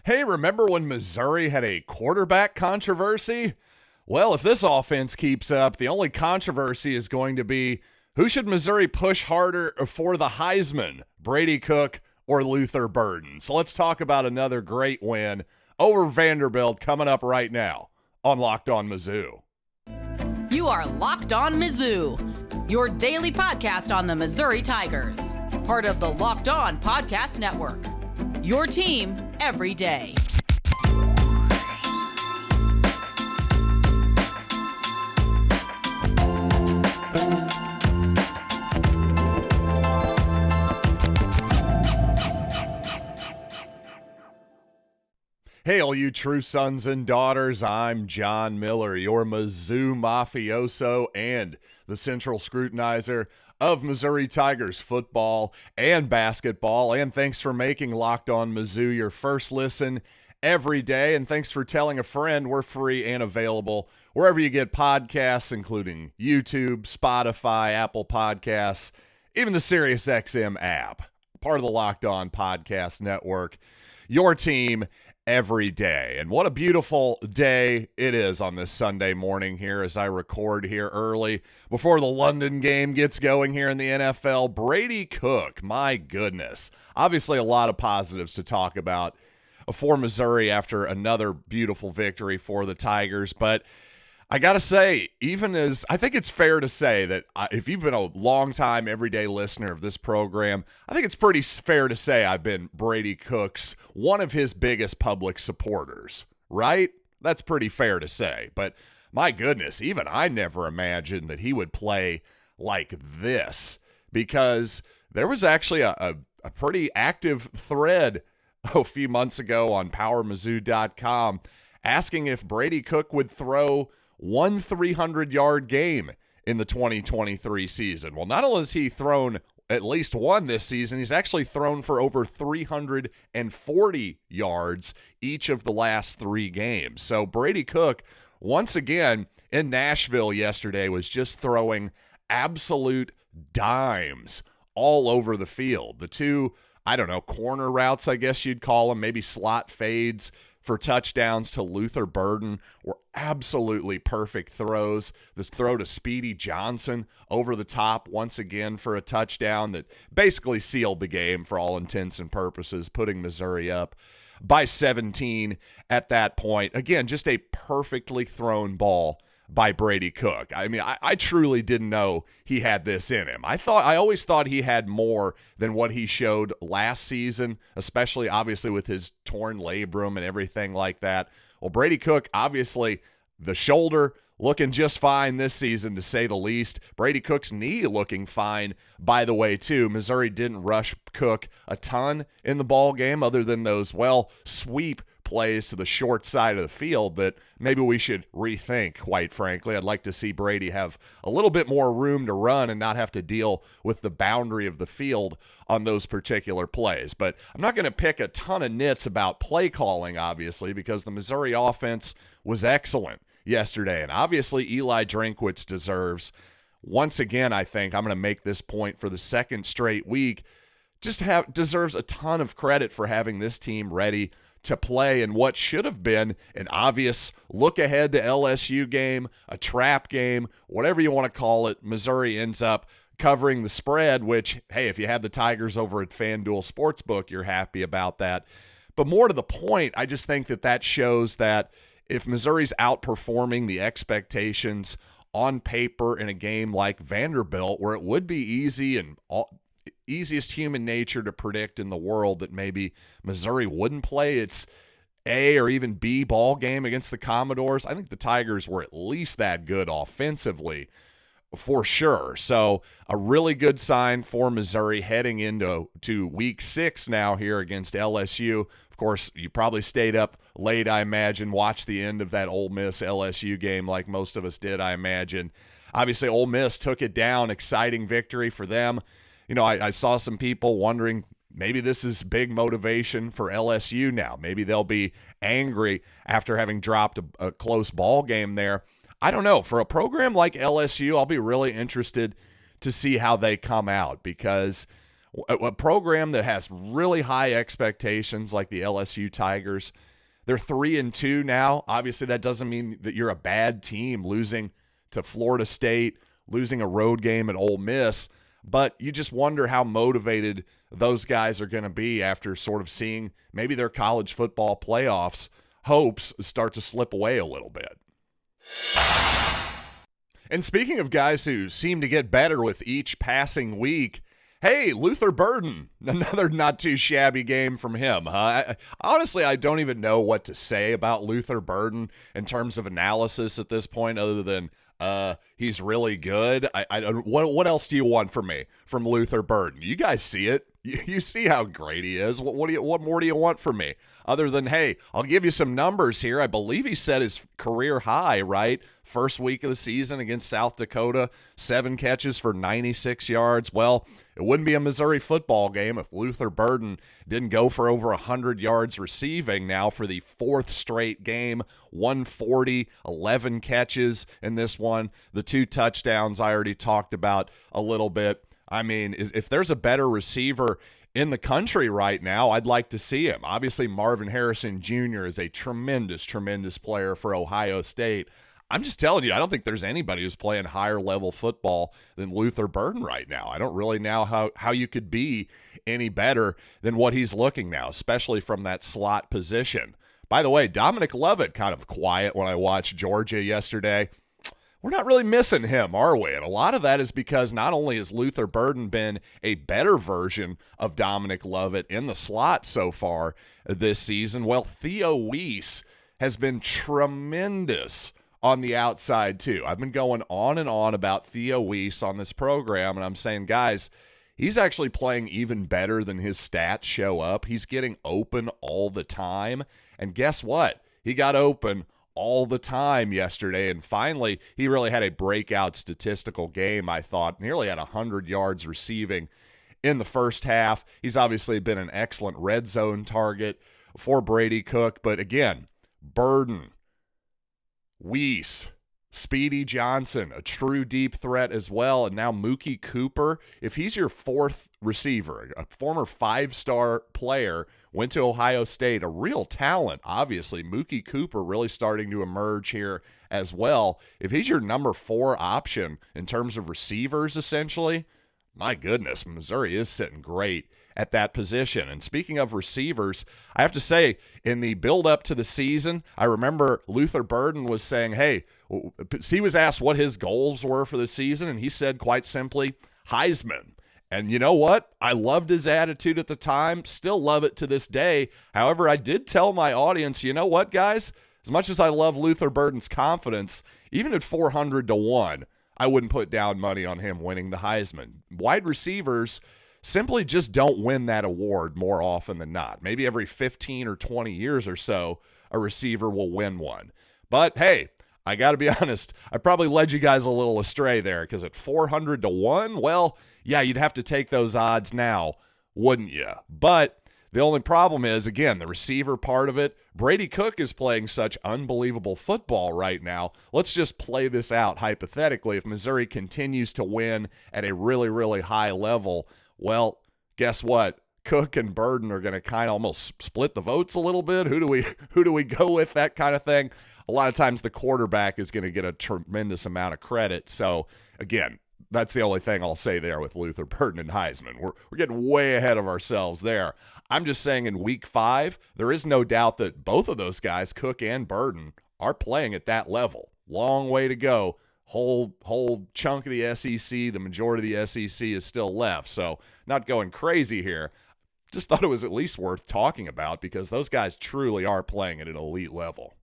Hey, remember when Missouri had a quarterback controversy? Well, if this offense keeps up, the only controversy is going to be who should Missouri push harder for the Heisman, Brady Cook or Luther Burden? So let's talk about another great win over Vanderbilt coming up right now on Locked On Mizzou. You are Locked On Mizzou, your daily podcast on the Missouri Tigers, part of the Locked On Podcast Network, your team every day. Hey, all you true sons and daughters, I'm John Miller, your Mizzou mafioso and the central scrutinizer of Missouri Tigers football and basketball. And thanks for making Locked On Mizzou your first listen every day. And thanks for telling a friend. We're free and available wherever you get podcasts, including YouTube, Spotify, Apple Podcasts, even the SiriusXM app, part of the Locked On Podcast Network. Your team every day. And what a beautiful day it is on this Sunday morning here as I record here early before the London game gets going here in the NFL. Brady Cook, my goodness. Obviously a lot of positives to talk about for Missouri after another beautiful victory for the Tigers. But I got to say, even as I think it's fair to say that if you've been a long-time, everyday listener of this program, I think it's pretty fair to say I've been Brady Cook's one of his biggest public supporters, right? That's pretty fair to say. But my goodness, even I never imagined that he would play like this, because there was actually a pretty active thread a few months ago on PowerMizzou.com asking if Brady Cook would throw one 300-yard game in the 2023 season. Well, not only has he thrown at least one this season, he's actually thrown for over 340 yards each of the last three games. So Brady Cook, once again, in Nashville yesterday, was just throwing absolute dimes all over the field. The two, corner routes, I guess you'd call them, maybe slot fades for touchdowns to Luther Burden were absolutely perfect throws. This throw to Speedy Johnson over the top once again for a touchdown that basically sealed the game for all intents and purposes, putting Missouri up by 17 at that point. Again, just a perfectly thrown ball by Brady Cook. I mean, I truly didn't know he had this in him. I always thought he had more than what he showed last season, especially obviously with his torn labrum and everything like that. Well, Brady Cook, obviously the shoulder looking just fine this season, to say the least. Brady Cook's knee looking fine, by the way, too. Missouri didn't rush Cook a ton in the ball game other than those, sweep plays to the short side of the field that maybe we should rethink, quite frankly. I'd like to see Brady have a little bit more room to run and not have to deal with the boundary of the field on those particular plays. But I'm not going to pick a ton of nits about play calling, obviously, because the Missouri offense was excellent yesterday. And obviously Eli Drinkwitz deserves, once again, I think I'm going to make this point for the second straight week, deserves a ton of credit for having this team ready to play in what should have been an obvious look ahead to LSU game, a trap game, whatever you want to call it. Missouri ends up covering the spread, which, hey, if you had the Tigers over at FanDuel Sportsbook, you're happy about that. But more to the point, I just think that shows that if Missouri's outperforming the expectations on paper in a game like Vanderbilt, where it would be easy and easiest human nature to predict in the world that maybe Missouri wouldn't play its A or even B ball game against the Commodores, I think the Tigers were at least that good offensively for sure. So a really good sign for Missouri heading into week 6 now here against LSU. Of course, you probably stayed up late, I imagine, watched the end of that Ole Miss LSU game like most of us did, I imagine. Obviously, Ole Miss took it down. Exciting victory for them. I saw some people wondering, maybe this is big motivation for LSU now. Maybe they'll be angry after having dropped a close ball game there. I don't know. For a program like LSU, I'll be really interested to see how they come out, because A program that has really high expectations like the LSU Tigers. They're 3-2 now. Obviously, that doesn't mean that you're a bad team losing to Florida State, losing a road game at Ole Miss, but you just wonder how motivated those guys are going to be after sort of seeing maybe their college football playoffs hopes start to slip away a little bit. And speaking of guys who seem to get better with each passing week, hey, Luther Burden, another not too shabby game from him. Honestly, I don't even know what to say about Luther Burden in terms of analysis at this point other than he's really good. What else do you want from me, from Luther Burden? You guys see it. You see how great he is. What more do you want from me? Other than, hey, I'll give you some numbers here. I believe he set his career high, right? First week of the season against South Dakota, 7 catches for 96 yards. Well, it wouldn't be a Missouri football game if Luther Burden didn't go for over 100 yards receiving now for the 4th straight game, 140, 11 catches in this one. The 2 touchdowns I already talked about a little bit. I mean, if there's a better receiver in the country right now, I'd like to see him. Obviously, Marvin Harrison Jr. is a tremendous, tremendous player for Ohio State. I'm just telling you, I don't think there's anybody who's playing higher level football than Luther Burden right now. I don't really know how you could be any better than what he's looking now, especially from that slot position. By the way, Dominic Lovett kind of quiet when I watched Georgia yesterday. We're not really missing him, are we? And a lot of that is because not only has Luther Burden been a better version of Dominic Lovett in the slot so far this season, well, Theo Wease has been tremendous on the outside too. I've been going on and on about Theo Wease on this program, and I'm saying, guys, he's actually playing even better than his stats show up. He's getting open all the time, and guess what? He got open all the time yesterday, and finally he really had a breakout statistical game. I thought nearly had 100 yards receiving in the first half. He's obviously been an excellent red zone target for Brady Cook, but again, Burden, Wease, Speedy Johnson, a true deep threat as well, and now Mookie Cooper. If he's your 4th receiver, a former 5-star player, went to Ohio State, a real talent, obviously. Mookie Cooper really starting to emerge here as well. If he's your number 4 option in terms of receivers, essentially, my goodness, Missouri is sitting great at that position. And speaking of receivers, I have to say, in the build-up to the season, I remember Luther Burden was saying, hey, he was asked what his goals were for the season, and he said quite simply, Heisman. And you know what? I loved his attitude at the time, still love it to this day. However, I did tell my audience, you know what, guys? As much as I love Luther Burden's confidence, even at 400-1, I wouldn't put down money on him winning the Heisman. Wide receivers simply just don't win that award more often than not. Maybe every 15 or 20 years or so, a receiver will win one. But hey, I got to be honest, I probably led you guys a little astray there, because at 400-1, well, yeah, you'd have to take those odds now, wouldn't you? But the only problem is, again, the receiver part of it. Brady Cook is playing such unbelievable football right now. Let's just play this out hypothetically. If Missouri continues to win at a really, really high level, well, guess what? Cook and Burden are going to kind of almost split the votes a little bit. Who do we go with, that kind of thing? A lot of times the quarterback is going to get a tremendous amount of credit. So, again, that's the only thing I'll say there with Luther Burden and Heisman. We're getting way ahead of ourselves there. I'm just saying in week 5, there is no doubt that both of those guys, Cook and Burden, are playing at that level. Long way to go. Whole chunk of the SEC, the majority of the SEC is still left. So not going crazy here. Just thought it was at least worth talking about, because those guys truly are playing at an elite level.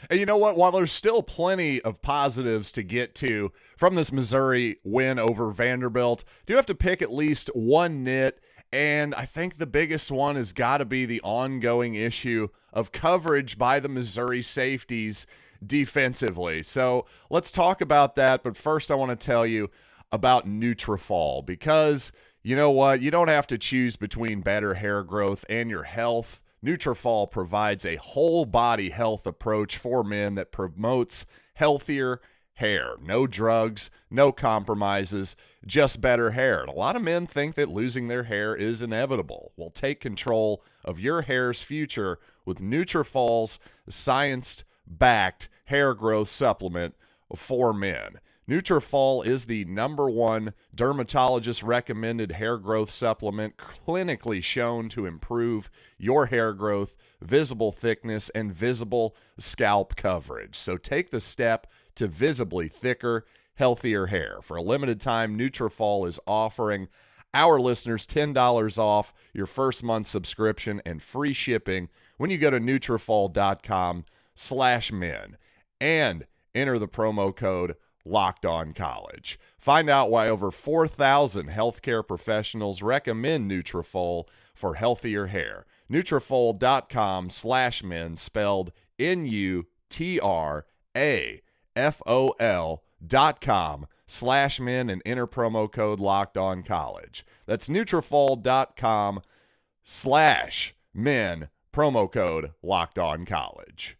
And you know what? While there's still plenty of positives to get to from this Missouri win over Vanderbilt, do have to pick at least one nit, and I think the biggest one has got to be the ongoing issue of coverage by the Missouri safeties defensively. So let's talk about that, but first I want to tell you about Nutrafol, because you know what? You don't have to choose between better hair growth and your health. Nutrafol provides a whole body health approach for men that promotes healthier hair. No drugs, no compromises, just better hair. And a lot of men think that losing their hair is inevitable. Well, take control of your hair's future with Nutrafol's science-backed hair growth supplement for men. Nutrafol is the #1 dermatologist-recommended hair growth supplement, clinically shown to improve your hair growth, visible thickness, and visible scalp coverage. So take the step to visibly thicker, healthier hair. For a limited time, Nutrafol is offering our listeners $10 off your first month subscription and free shipping when you go to Nutrafol.com/men and enter the promo code LOCKEDONCollege. Find out why over 4,000 healthcare professionals recommend Nutrafol for healthier hair. Nutrafol.com/men, spelled Nutrafol.com/men, and enter promo code LOCKEDONCollege. That's Nutrafol.com/men, promo code LOCKEDONCollege.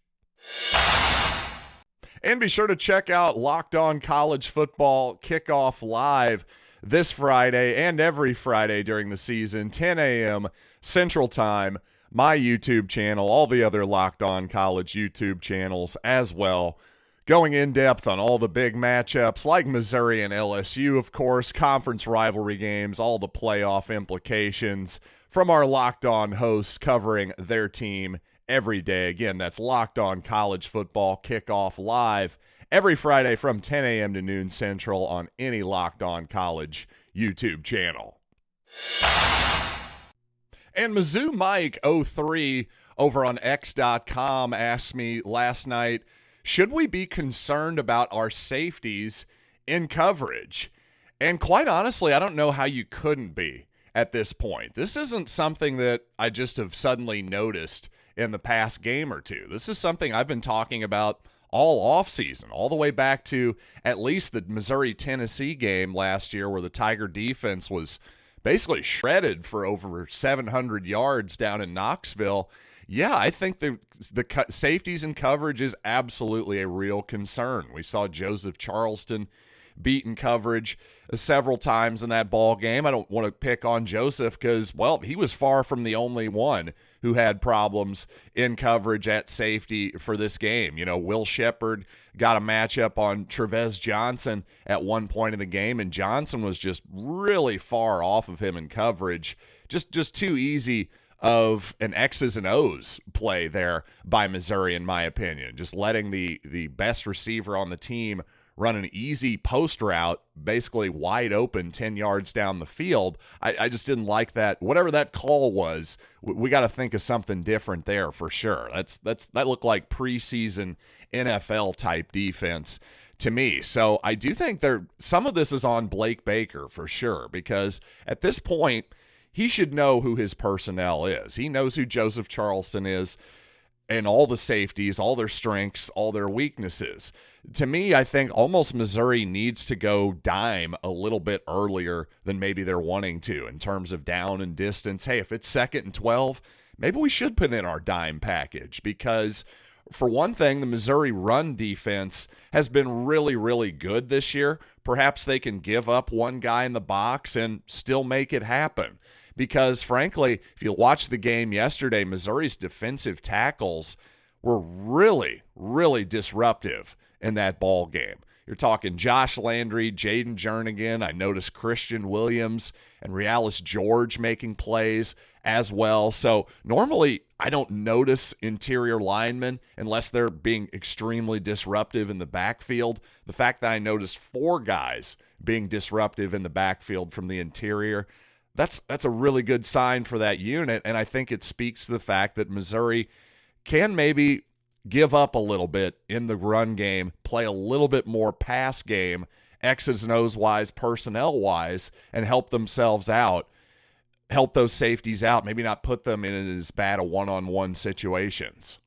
And be sure to check out Locked On College Football Kickoff Live this Friday and every Friday during the season, 10 a.m. Central Time, my YouTube channel, all the other Locked On College YouTube channels as well, going in depth on all the big matchups like Missouri and LSU, of course, conference rivalry games, all the playoff implications from our Locked On hosts covering their team every day. Again, that's Locked On College Football Kickoff Live every Friday from 10 a.m. to noon Central on any Locked On College YouTube channel. And Mizzou Mike 03 over on X.com asked me last night, should we be concerned about our safeties in coverage? And quite honestly, I don't know how you couldn't be at this point. This isn't something that I just have suddenly noticed in the past game or two. This is something I've been talking about all offseason, all the way back to at least the Missouri-Tennessee game last year, where the Tiger defense was basically shredded for over 700 yards down in Knoxville. Yeah, I think the safeties and coverage is absolutely a real concern. We saw Joseph Charleston beaten coverage several times in that ball game. I don't want to pick on Joseph because, well, he was far from the only one who had problems in coverage at safety for this game. You know, Will Shepherd got a matchup on Trevez Johnson at one point in the game, and Johnson was just really far off of him in coverage. Just too easy of an X's and O's play there by Missouri, in my opinion. Just letting the best receiver on the team run an easy post route, basically wide open 10 yards down the field. I just didn't like that. Whatever that call was, we got to think of something different there for sure. That looked like preseason NFL type defense to me. So I do think some of this is on Blake Baker for sure, because at this point, he should know who his personnel is. He knows who Joseph Charleston is and all the safeties, all their strengths, all their weaknesses. To me, I think almost Missouri needs to go dime a little bit earlier than maybe they're wanting to in terms of down and distance. Hey, if it's 2nd and 12, maybe we should put in our dime package, because for one thing, the Missouri run defense has been really, really good this year. Perhaps they can give up one guy in the box and still make it happen. Because, frankly, if you watch the game yesterday, Missouri's defensive tackles were really, really disruptive in that ball game. You're talking Josh Landry, Jaden Jernigan. I noticed Christian Williams and Realis George making plays as well. So normally I don't notice interior linemen unless they're being extremely disruptive in the backfield. The fact that I noticed 4 guys being disruptive in the backfield from the interior, that's a really good sign for that unit, and I think it speaks to the fact that Missouri can maybe give up a little bit in the run game, play a little bit more pass game, X's and O's wise, personnel wise, and help themselves out, help those safeties out, maybe not put them in as bad a one-on-one situations.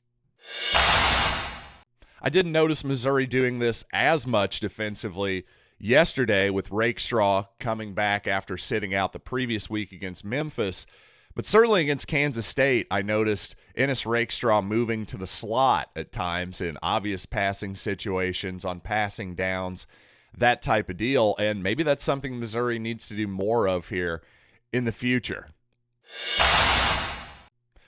I didn't notice Missouri doing this as much defensively yesterday with Rakestraw coming back after sitting out the previous week against Memphis. But certainly against Kansas State, I noticed Ennis Rakestraw moving to the slot at times in obvious passing situations, on passing downs, that type of deal. And maybe that's something Missouri needs to do more of here in the future.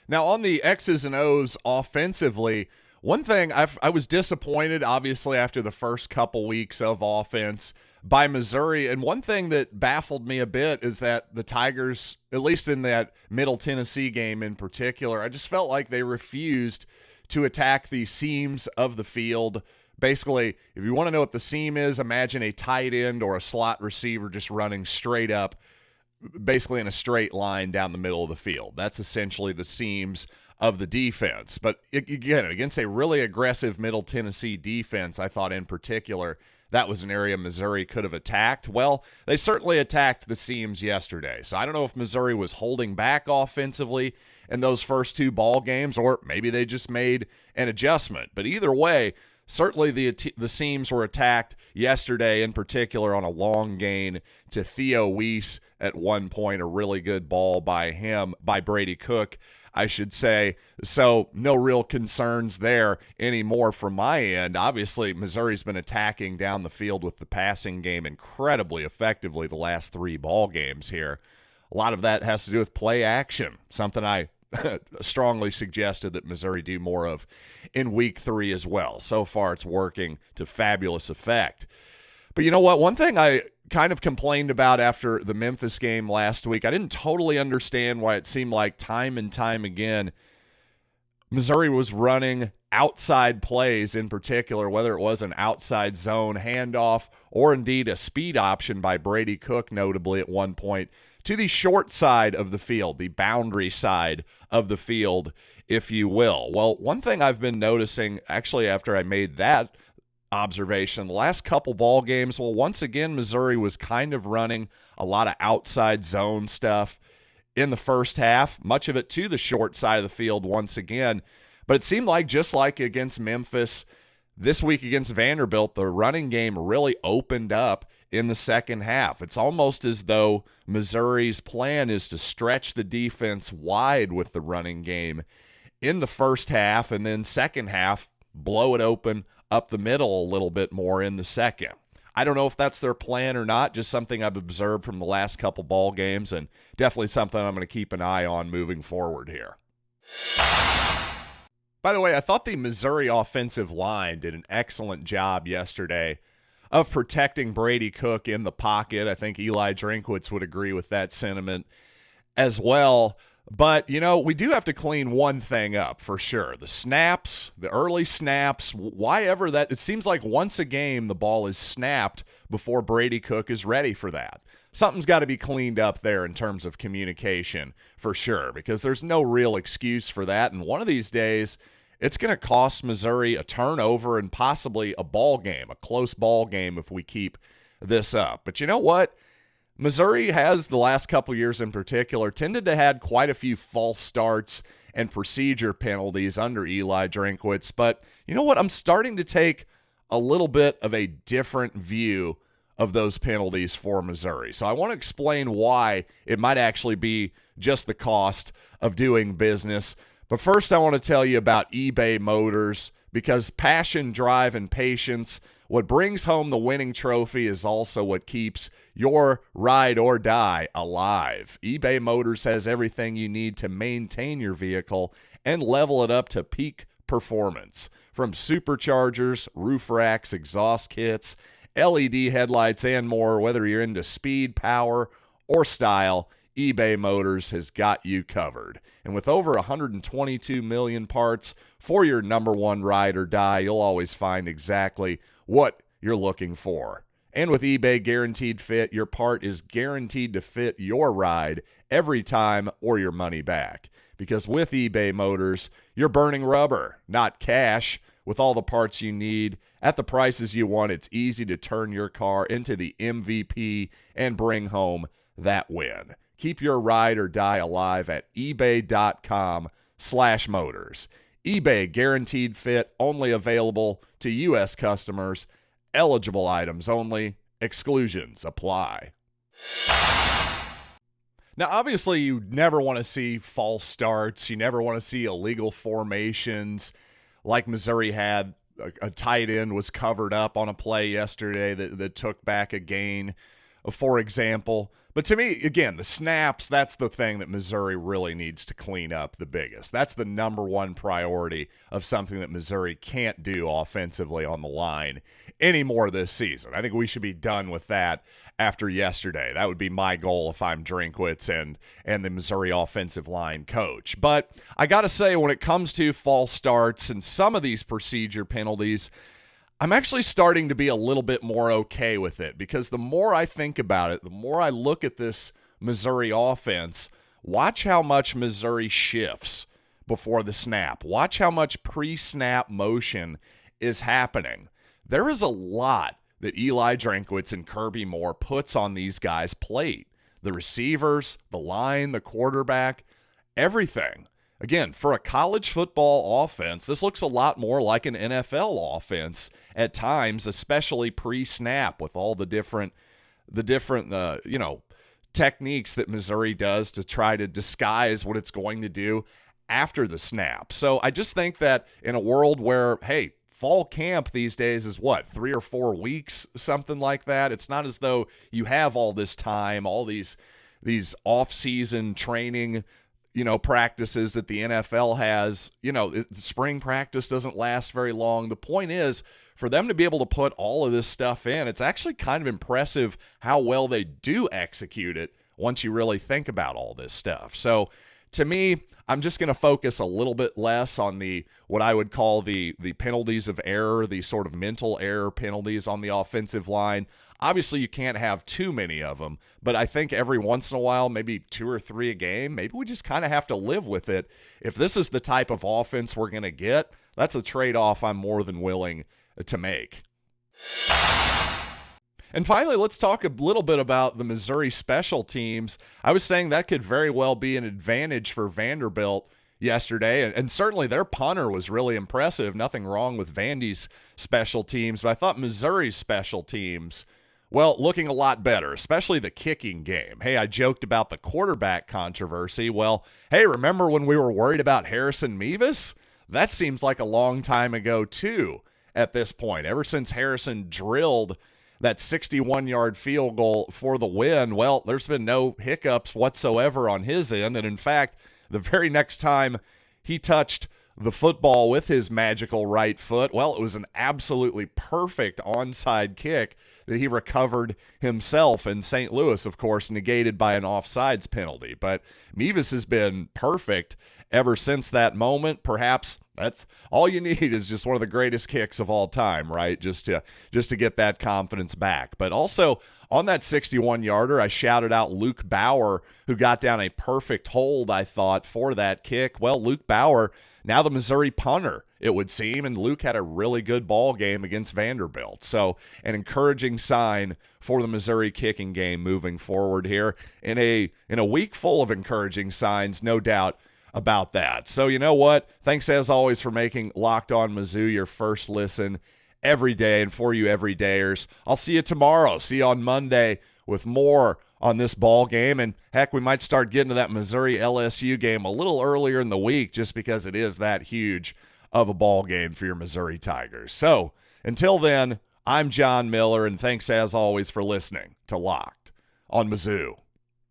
Now, on the X's and O's offensively, one thing I was disappointed, obviously, after the first couple weeks of offense by Missouri. And one thing that baffled me a bit is that the Tigers, at least in that Middle Tennessee game in particular, I just felt like they refused to attack the seams of the field. Basically, if you want to know what the seam is, imagine a tight end or a slot receiver just running straight up, basically in a straight line down the middle of the field. That's essentially the seams of the defense. But again, against a really aggressive Middle Tennessee defense, I thought in particular that was an area Missouri could have attacked. Well, they certainly attacked the seams yesterday. So I don't know if Missouri was holding back offensively in those first two ball games, or maybe they just made an adjustment. But either way, certainly the seams were attacked yesterday, in particular on a long gain to Theo Wease at one point, a really good ball by Brady Cook, I should say. So no real concerns there anymore from my end. Obviously, Missouri's been attacking down the field with the passing game incredibly effectively the last three ball games here. A lot of that has to do with play action, something I strongly suggested that Missouri do more of in week 3 as well. So far, it's working to fabulous effect. But you know what? One thing I kind of complained about after the Memphis game last week, I didn't totally understand why it seemed like time and time again Missouri was running outside plays in particular, whether it was an outside zone handoff or indeed a speed option by Brady Cook, notably at one point, to the short side of the field, the boundary side of the field, if you will. Well, one thing I've been noticing, actually, after I made that observation, the last couple ball games, well, once again, Missouri was kind of running a lot of outside zone stuff in the first half, much of it to the short side of the field once again. But it seemed like, just like against Memphis, this week against Vanderbilt, the running game really opened up in the second half. It's almost as though Missouri's plan is to stretch the defense wide with the running game in the first half, and then second half, blow it open up the middle a little bit more in the second. I don't know if that's their plan or not, just something I've observed from the last couple ball games, and definitely something I'm going to keep an eye on moving forward here. By the way, I thought the Missouri offensive line did an excellent job yesterday of protecting Brady Cook in the pocket. I think Eli Drinkwitz would agree with that sentiment as well. But, you know, we do have to clean one thing up for sure. The snaps, the early snaps, why ever that, it seems like once a game the ball is snapped before Brady Cook is ready for that. Something's got to be cleaned up there in terms of communication for sure, because there's no real excuse for that. And one of these days, it's going to cost Missouri a turnover and possibly a ball game, a close ball game if we keep this up. But you know what? Missouri has, the last couple years in particular, tended to have quite a few false starts and procedure penalties under Eli Drinkwitz. But you know what? I'm starting to take a little bit of a different view of those penalties for Missouri. So I want to explain why it might actually be just the cost of doing business. But first, I want to tell you about eBay Motors, because passion, drive, and patience, what brings home the winning trophy, is also what keeps your ride or die alive. eBay Motors has everything you need to maintain your vehicle and level it up to peak performance. From superchargers, roof racks, exhaust kits, LED headlights, and more, whether you're into speed, power, or style, eBay Motors has got you covered. And with over 122 million parts for your number one ride or die, you'll always find exactly what you're looking for. And with eBay Guaranteed Fit, your part is guaranteed to fit your ride every time or your money back. Because with eBay Motors, you're burning rubber, not cash. With all the parts you need at the prices you want, it's easy to turn your car into the MVP and bring home that win. Keep your ride or die alive at ebay.com/motors. eBay Guaranteed Fit, only available to U.S. customers. Eligible items only. Exclusions apply. Now, obviously, you never want to see false starts. You never want to see illegal formations like Missouri had. A tight end was covered up on a play yesterday that took back a gain, for example. But to me, again, the snaps, that's the thing that Missouri really needs to clean up the biggest. That's the number one priority of something that Missouri can't do offensively on the line anymore this season. I think we should be done with that after yesterday. That would be my goal if I'm Drinkwitz and the Missouri offensive line coach. But I got to say, when it comes to false starts and some of these procedure penalties, I'm actually starting to be a little bit more okay with it, because the more I think about it, the more I look at this Missouri offense, watch how much Missouri shifts before the snap. Watch how much pre-snap motion is happening. There is a lot that Eli Drinkwitz and Kirby Moore puts on these guys' plate. The receivers, the line, the quarterback, everything. Again, for a college football offense, this looks a lot more like an NFL offense at times, especially pre-snap with all the different techniques that Missouri does to try to disguise what it's going to do after the snap. So I just think that in a world where, hey, fall camp these days is what, 3 or 4 weeks, something like that. It's not as though you have all this time, all these off-season training practices that the NFL has. Spring practice doesn't last very long. The point is, for them to be able to put all of this stuff in, it's actually kind of impressive how well they do execute it once you really think about all this stuff. So to me, I'm just going to focus a little bit less on what I would call the penalties of error, the sort of mental error penalties on the offensive line. Obviously, you can't have too many of them, but I think every once in a while, maybe 2 or 3 a game, maybe we just kind of have to live with it. If this is the type of offense we're going to get, that's a trade-off I'm more than willing to make. And finally, let's talk a little bit about the Missouri special teams. I was saying that could very well be an advantage for Vanderbilt yesterday, and certainly their punter was really impressive. Nothing wrong with Vandy's special teams, but I thought Missouri's special teams, well, looking a lot better, especially the kicking game. Hey, I joked about the quarterback controversy. Well, hey, remember when we were worried about Harrison Mevis? That seems like a long time ago, too, at this point. Ever since Harrison drilled that 61-yard field goal for the win, well, there's been no hiccups whatsoever on his end. And in fact, the very next time he touched the football with his magical right foot, well, it was an absolutely perfect onside kick that he recovered himself in St. Louis, of course, negated by an offsides penalty. But Mevis has been perfect ever since that moment. Perhaps that's all you need, is just one of the greatest kicks of all time, right? Just to get that confidence back. But also on that 61-yarder, I shouted out Luke Bauer, who got down a perfect hold, I thought, for that kick. Well, Luke Bauer, now the Missouri punter, it would seem, and Luke had a really good ball game against Vanderbilt. So an encouraging sign for the Missouri kicking game moving forward here in a week full of encouraging signs, no doubt about that. So you know what? Thanks as always for making Locked On Mizzou your first listen every day, and for you everydayers. I'll see you tomorrow. See you on Monday with more on this ball game, and heck, we might start getting to that Missouri LSU game a little earlier in the week, just because it is that huge of a ball game for your Missouri Tigers. So until then, I'm John Miller, and thanks as always for listening to Locked On Mizzou.